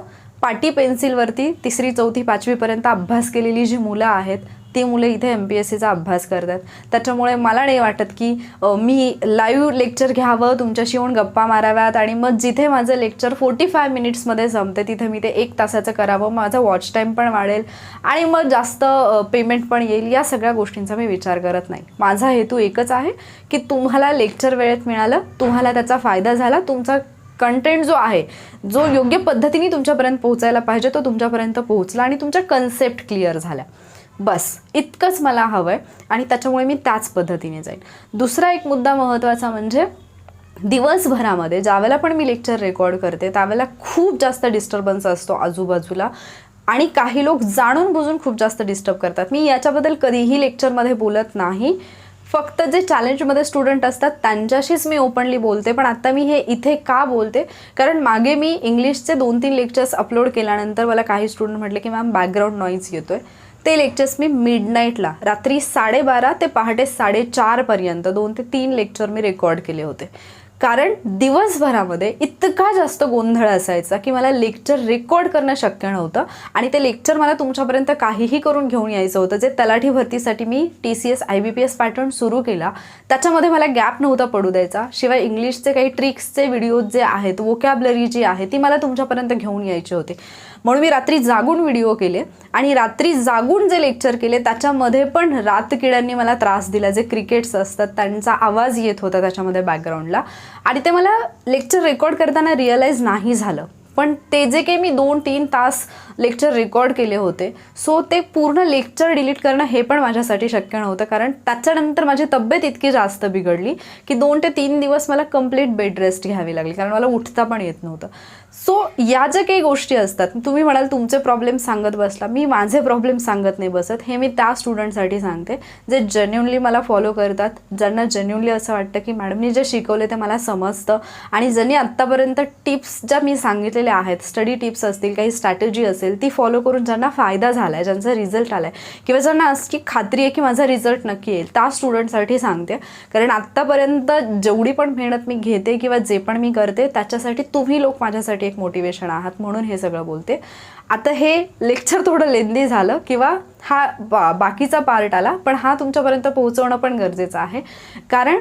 पाटी पेन्सिलवरती 3री 4थी 5वीपर्यंत अभ्यास केलेली जी मुलं आहेत ती मुलं इथे MPSCचा अभ्यास करतात. त्याच्यामुळे मला नाही वाटत की मी लाईव्ह लेक्चर घ्यावं, तुमच्याशी येऊन गप्पा माराव्यात आणि मग जिथे माझं लेक्चर 45 मिनिट्समध्ये संपते तिथे मी ते 1 तासाचं करावं, माझा वॉच टाईम पण वाढेल आणि मग जास्त पेमेंट पण येईल. या सगळ्या गोष्टींचा मी विचार करत नाही. माझा हेतू एकच आहे की तुम्हाला लेक्चर वेळेत मिळालं, तुम्हाला त्याचा फायदा झाला, तुमचा कंटेंट जो आहे, जो योग्य पद्धतीने तुमच्यापर्यंत पोहोचायला पाहिजे तो तुमच्यापर्यंत पोहोचला आणि तुमच्या कन्सेप्ट क्लिअर झाल्या. बस इतकंच मला हवं आहे आणि त्याच्यामुळे मी त्याच पद्धतीने जाईल. दुसरा एक मुद्दा महत्त्वाचा म्हणजे दिवसभरामध्ये ज्यावेळेला पण मी लेक्चर रेकॉर्ड करते त्यावेळेला खूप जास्त डिस्टर्बन्स असतो आजूबाजूला आणि काही लोक जाणून बुजून खूप जास्त डिस्टर्ब करतात. मी याच्याबद्दल कधीही लेक्चरमध्ये बोलत नाही. फक्त जे चॅलेंजमध्ये स्टुडंट असतात त्यांच्याशीच मी ओपनली बोलते. पण आता मी हे इथे का बोलते, कारण मागे मी इंग्लिशचे 2-3 लेक्चर्स अपलोड केल्यानंतर मला काही स्टुडंट म्हटले की मॅम बॅकग्राऊंड नॉईज येतोय. ते लेक्चर्स मी मिडनाईटला रात्री 12:30 ते पहाटे 4:30 पर्यंत 2 ते 3 लेक्चर मी रेकॉर्ड केले होते. कारण दिवसभरामध्ये इतका जास्त गोंधळ असायचा की मला लेक्चर रेकॉर्ड करणं शक्य नव्हतं आणि ते लेक्चर मला तुमच्यापर्यंत काहीही करून घेऊन यायचं होतं. जे तलाठी भरतीसाठी मी TCS IBPS पॅटर्न सुरू केला त्याच्यामध्ये मला गॅप नव्हता पडू द्यायचा. शिवाय इंग्लिशचे काही ट्रिक्सचे व्हिडिओज जे आहेत, वोकॅबलरी जी आहे ती मला तुमच्यापर्यंत घेऊन यायचे होते. म्हणून मी रात्री जागून व्हिडिओ केले आणि रात्री जागून जे लेक्चर केले त्याच्यामध्ये पण रातकिड्यांनी मला त्रास दिला. जे क्रिकेट्स असतात त्यांचा आवाज येत होता त्याच्यामध्ये बॅकग्राऊंडला आणि ते मला लेक्चर रेकॉर्ड करताना रिअलाईज नाही झालं. पण ते जे काही मी 2-3 तास लेक्चर रेकॉर्ड केले होते सो ते पूर्ण लेक्चर डिलीट करणं हे पण माझ्यासाठी शक्य नव्हतं. कारण त्याच्यानंतर माझी तब्येत इतकी जास्त बिघडली की 2 ते 3 दिवस मला कंप्लीट बेड रेस्ट घ्यावी लागली कारण मला उठता पण येत नव्हतं. सो या ज्या काही गोष्टी असतात, तुम्ही म्हणाल तुमचे प्रॉब्लेम सांगत बसला, मी माझे प्रॉब्लेम सांगत नाही बसत. हे मी त्या स्टुडंटसाठी सांगते जे जेन्युनली मला फॉलो करतात, ज्यांना जेन्युनली असं वाटतं की मॅडमनी जे शिकवले ते मला समजतं आणि ज्यांनी आत्तापर्यंत टिप्स ज्या मी सांगितलेल्या आहेत, स्टडी टिप्स असतील, काही स्ट्रॅटेजी असेल ती फॉलो करून ज्यांना फायदा झाला आहे, ज्यांचा रिझल्ट आला आहे किंवा ज्यांना अशी खात्री आहे की माझा रिझल्ट नक्की येईल, त्या स्टुडंटसाठी सांगते. कारण आत्तापर्यंत जेवढी पण मेहनत मी घेते किंवा जे पण मी करते त्याच्यासाठी तुम्ही लोक माझ्यासाठी एक मोटिवेशन आहात म्हणून हे सगळं बोलते. आता हे लेक्चर थोडं लेंदी झालं किंवा हा बाकीचा पार्ट आला, पण हा तुमच्यापर्यंत पोहोचवणं पण गरजेचं आहे कारण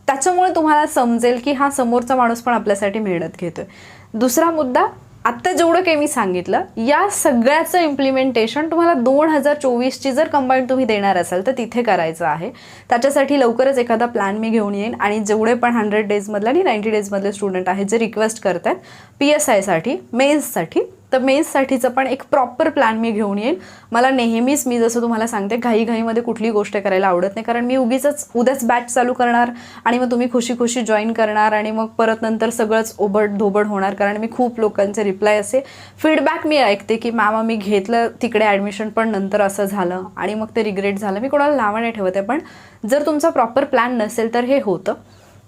त्याच्यामुळे तुम्हाला समजेल की हा समोरचा माणूस पण आपल्यासाठी मेहनत घेतोय. दुसरा मुद्दा, आत्ता जेवढं काही मी सांगितलं या सगळ्याचं इम्प्लिमेंटेशन तुम्हाला 2024ची जर कंबाईन तुम्ही देणार असाल तर तिथे करायचं आहे. त्याच्यासाठी लवकरच एखादा प्लॅन मी घेऊन येईन आणि जेवढे पण 100 डेजमधले आणि 90 डेजमधले स्टुडंट आहेत जे रिक्वेस्ट करतात PSIसाठी, मेन्ससाठी, तर मेन्ससाठीचं पण एक प्रॉपर प्लॅन मी घेऊन येईन. मला नेहमीच मी जसं तुम्हाला सांगते घाईघाईमध्ये कुठली गोष्ट करायला आवडत नाही कारण मी उद्याच बॅच चालू करणार आणि मग तुम्ही खुशी खुशी जॉईन करणार आणि मग परत नंतर सगळंच ओबड धोबड होणार. कारण मी खूप लोकांचे रिप्लाय असे फीडबॅक मी ऐकते की मॅम मी घेतलं तिकडे ॲडमिशन पण नंतर असं झालं आणि मग ते रिग्रेट झालं. मी कोणाला नावं नाही ठेवत आहे, पण जर तुमचा प्रॉपर प्लॅन नसेल तर हे होतं.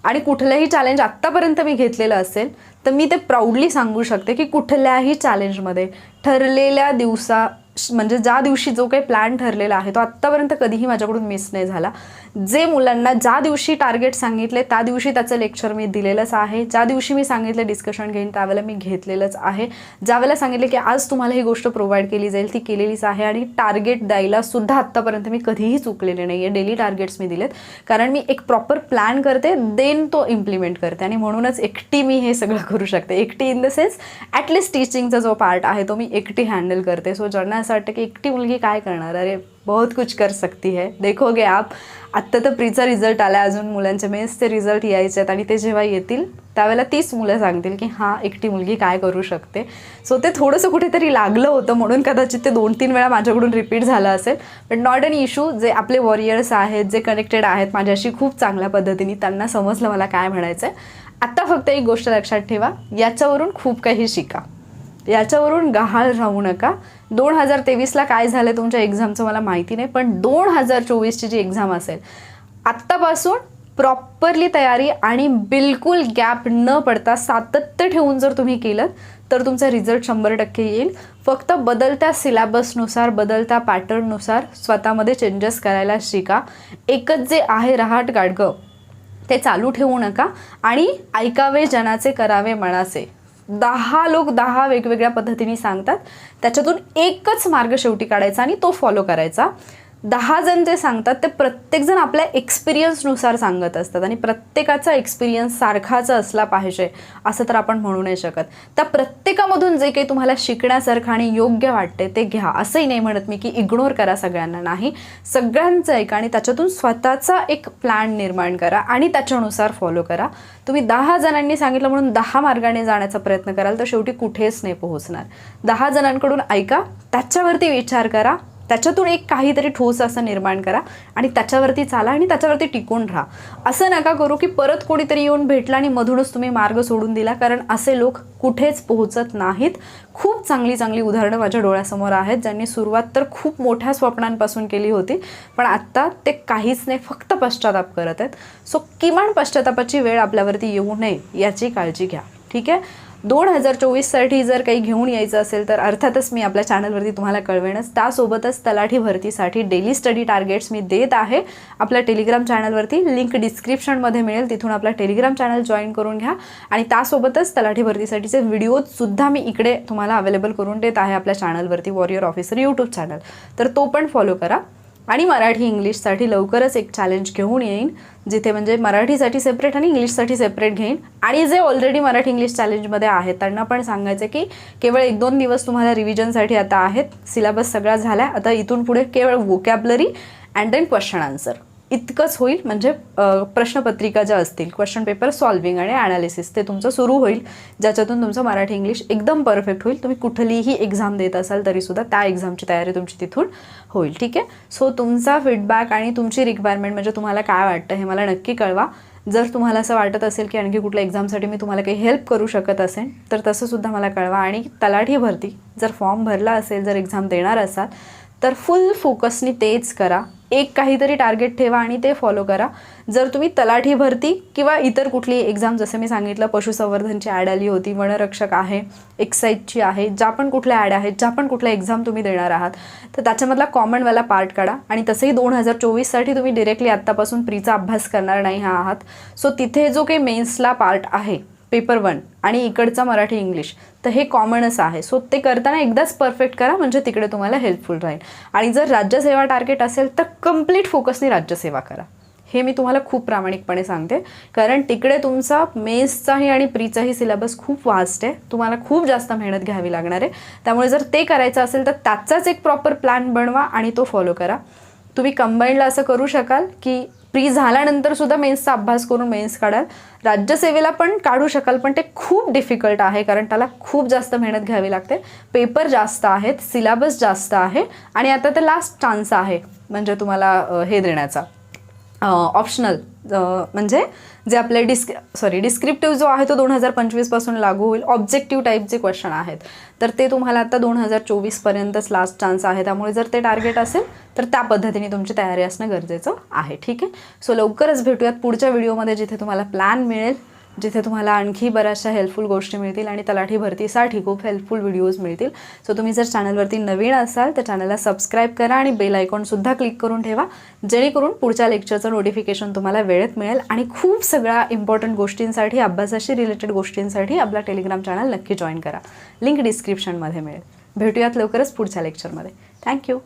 आणि कुठलंही चॅलेंज आत्तापर्यंत मी घेतलेलं असेल तर मी ते प्राऊडली सांगू शकते की कुठल्याही चॅलेंजमध्ये ठरलेल्या म्हणजे ज्या दिवशी जो काही प्लॅन ठरलेला आहे तो आत्तापर्यंत कधीही माझ्याकडून मिस नाही झाला. जे मुलांना ज्या दिवशी टार्गेट सांगितले त्या दिवशी त्याचं लेक्चर मी दिलेलंच आहे. ज्या दिवशी मी सांगितलं डिस्कशन घेईन त्यावेळेला मी घेतलेलंच आहे. ज्यावेळेला सांगितले की आज तुम्हाला ही गोष्ट प्रोव्हाइड केली जाईल ती केलेलीच आहे. आणि टार्गेट द्यायला सुद्धा आत्तापर्यंत मी कधीही चुकलेले नाही आहे. डेली टार्गेट्स मी दिलेत कारण मी एक प्रॉपर प्लॅन करते, देन तो इम्प्लिमेंट करते आणि म्हणूनच एकटी मी हे सगळं करू शकते. एकटी इन द सेन्स ॲटलिस्ट टीचिंगचा जो पार्ट आहे तो मी एकटी हँडल करते. सो ज्यांना असं वाटतं की एकटी मुलगी काय करणार, अरे बहुत कुछ कर सकती है, देखोगे आप. आत्ता तर प्रीचा रिझल्ट आला, अजून मुलांचे मेन्सचे रिझल्ट यायचे आहेत आणि ते जेव्हा येतील त्यावेळेला तीच मुलं सांगतील की हां एकटी मुलगी काय करू शकते. सो ते थोडंसं कुठेतरी लागलं होतं म्हणून कदाचित ते 2-3 वेळा माझ्याकडून रिपीट झालं असेल. But not an issue. जे आपले वॉरियर्स आहेत, जे कनेक्टेड आहेत माझ्याशी खूप चांगल्या पद्धतीने, त्यांना समजलं मला काय म्हणायचं आहे. आत्ता फक्त एक गोष्ट लक्षात ठेवा, याच्यावरून खूप काही शिका, याच्यावरून गहाळ राहू नका. 2023ला काय झालं तुमच्या एक्झामचं मला माहिती नाही, पण 2024ची जी एक्झाम असेल आत्तापासून प्रॉपरली तयारी आणि बिलकुल गॅप न पडता सातत्य ठेवून जर तुम्ही केलं तर तुमचा रिझल्ट 100% येईल. फक्त बदलत्या सिलेबसनुसार, बदलत्या पॅटर्ननुसार स्वतःमध्ये चेंजेस करायला शिका. एकच जे आहे रहाट गाडगं ते चालू ठेवू नका आणि ऐकावे जनाचे करावे मनाचे. 10 लोक 10 वेगवेगळ्या पद्धतीने सांगतात, त्याच्यातून एकच मार्ग शेवटी काढायचा आणि तो फॉलो करायचा. 10 जण जे सांगतात ते प्रत्येकजण आपल्या एक्सपिरियन्सनुसार सांगत असतात आणि प्रत्येकाचा एक्सपिरियन्स सारखाच असला पाहिजे असं तर आपण म्हणू नाही शकत. त्या प्रत्येकामधून जे काही तुम्हाला शिकण्यासारखं आणि योग्य वाटते ते घ्या. असंही नाही म्हणत मी की इग्नोर करा सगळ्यांना, नाही, सगळ्यांचं ऐका आणि त्याच्यातून स्वतःचा एक प्लॅन निर्माण करा आणि त्याच्यानुसार फॉलो करा. तुम्ही 10 जणांनी सांगितलं म्हणून 10 मार्गाने जाण्याचा प्रयत्न कराल तर शेवटी कुठेच नाही पोहोचणार. 10 जणांकडून ऐका, त्याच्यावरती विचार करा, त्याच्यातून एक काहीतरी ठोस असं निर्माण करा आणि त्याच्यावरती चाला आणि त्याच्यावरती टिकून राहा. असं नका करू की परत कोणीतरी येऊन भेटला आणि मधूनच तुम्ही मार्ग सोडून दिला, कारण असे लोक कुठेच पोहोचत नाहीत. खूप चांगली चांगली उदाहरणं माझ्या डोळ्यासमोर आहेत, ज्यांनी सुरुवात तर खूप मोठ्या स्वप्नांपासून केली होती, पण आत्ता ते काहीच नाही, फक्त पश्चाताप करत आहेत. सो किमान पश्चातापाची वेळ आपल्यावरती येऊ नये याची काळजी घ्या. ठीक आहे. 2024साठी जर काही घेऊन यायचं असेल तर अर्थातच मी आपल्या चॅनलवरती तुम्हाला कळवेनच. त्यासोबतच तलाठी भरतीसाठी डेली स्टडी टार्गेट्स मी देत आहे आपल्या टेलिग्राम चॅनलवरती. लिंक डिस्क्रिप्शनमध्ये मिळेल, तिथून आपला टेलिग्राम चॅनल जॉईन करून घ्या. आणि त्यासोबतच तलाठी भरतीसाठीचे व्हिडिओजसुद्धा मी इकडे तुम्हाला अवेलेबल करून देत आहे आपल्या चॅनलवरती, वॉरियर ऑफिसर यूट्यूब चॅनल, तर तो पण फॉलो करा. आणि मराठी इंग्लिशसाठी लवकरच एक चॅलेंज घेऊन येईन, जिथे म्हणजे मराठीसाठी सेपरेट आणि इंग्लिशसाठी सेपरेट घेईन. आणि जे ऑलरेडी मराठी इंग्लिश चॅलेंजमध्ये आहेत त्यांना पण सांगायचं की केवळ 1-2 दिवस तुम्हाला रिव्हिजनसाठी आता आहेत. सिलेबस सगळा झाला आहे, आता इथून पुढे केवळ vocabulary and then question answer इतकंच होईल. म्हणजे प्रश्नपत्रिका ज्या असतील, क्वेश्चन पेपर सॉल्विंग आणि ॲनालिसिस, ते तुमचं सुरू होईल, ज्याच्यातून तुमचं मराठी इंग्लिश एकदम परफेक्ट होईल. तुम्ही कुठलीही एक्झाम देत असाल तरीसुद्धा त्या एक्झामची तयारी तुमची तिथून होईल. ठीक आहे. सो तुमचा फीडबॅक आणि तुमची रिक्वायरमेंट म्हणजे तुम्हाला काय वाटतं हे मला नक्की कळवा. जर तुम्हाला असं वाटत असेल की आणखी कुठल्या एक्झामसाठी मी तुम्हाला काही हेल्प करू शकत असेल तर तसंसुद्धा मला कळवा. आणि तलाठी भरती जर फॉर्म भरला असेल, जर एक्झाम देणार असाल तर फुल फोकसनी तेच करा. एक काहीतरी टार्गेट ठेवा आणि ते फॉलो करा. जर तुम्ही तलाठी भरती किंवा इतर कुठली एक्झाम, जसं मी सांगितलं पशुसंवर्धनची ॲड आली होती, वनरक्षक आहे, एक्साईजची आहे, ज्या पण कुठल्या ॲड आहेत, ज्या पण कुठल्या एक्झाम तुम्ही देणार आहात तर त्याच्यामधला कॉमनवाला पार्ट काढा. आणि तसंही 2024साठी तुम्ही डिरेक्टली आत्तापासून प्रीचा अभ्यास करणार नाही आहात. सो तिथे जो काही मेन्सला पार्ट आहे पेपर 1 आणि इकडचा मराठी इंग्लिश, तर हे कॉमनच आहे. सो ते करताना एकदाच परफेक्ट करा, म्हणजे तिकडे तुम्हाला हेल्पफुल राहील. आणि जर राज्यसेवा टार्गेट असेल तर कम्प्लीट फोकसनी राज्यसेवा करा. हे मी तुम्हाला खूप प्रामाणिकपणे सांगते, कारण तिकडे तुमचा मेन्सचाही आणि प्रीचाही सिलेबस खूप वास्ट आहे. तुम्हाला खूप जास्त मेहनत घ्यावी लागणार आहे. त्यामुळे जर ते करायचं असेल तर त्याचाच एक प्रॉपर प्लॅन बनवा आणि तो फॉलो करा. तुम्ही कंबाईंडला असं करू शकाल की प्री झाल्यानंतर सुद्धा मेन्सचा अभ्यास करून मेन्स काढाल, राज्यसेवेला पण काढू शकाल, पण ते खूप डिफिकल्ट आहे, कारण त्याला खूप जास्त मेहनत घ्यावी लागते. पेपर जास्त आहेत, सिलेबस जास्त आहे आणि आता ते लास्ट चान्स आहे म्हणजे तुम्हाला हे देण्याचा ऑप्शनल, म्हणजे जे आपले डिस्क्रिप्टिव्ह जो आहे तो 2025पासून लागू होईल. ऑब्जेक्टिव्ह टाईपचे क्वेश्चन आहेत तर ते तुम्हाला आता 2024पर्यंतच लास्ट चान्स आहे. त्यामुळे जर ते टार्गेट असेल तर त्या पद्धतीने तुमची तयारी असणं गरजेचं आहे. ठीक आहे. सो लवकरच भेटूयात पुढच्या व्हिडिओमध्ये, जिथे तुम्हाला प्लॅन मिळेल, जिथे तुम्हाला आणखी बऱ्याचशा हेल्पफुल गोष्टी मिळतील आणि तलाठी भरतीसाठी खूप हेल्पफुल व्हिडिओज मिळतील. सो तुम्ही जर चॅनलवरती नवीन असाल तर चॅनलला सबस्क्राईब करा आणि बेल आयकॉनसुद्धा क्लिक करून ठेवा, जेणेकरून पुढच्या लेक्चरचं नोटिफिकेशन तुम्हाला वेळेत मिळेल. आणि खूप सगळ्या इम्पॉर्टंट गोष्टींसाठी, अभ्यासाशी रिलेटेड गोष्टींसाठी आपला टेलिग्राम चॅनल नक्की जॉईन करा. लिंक डिस्क्रिप्शनमध्ये मिळेल. भेटूयात लवकरच पुढच्या लेक्चरमध्ये. थँक्यू.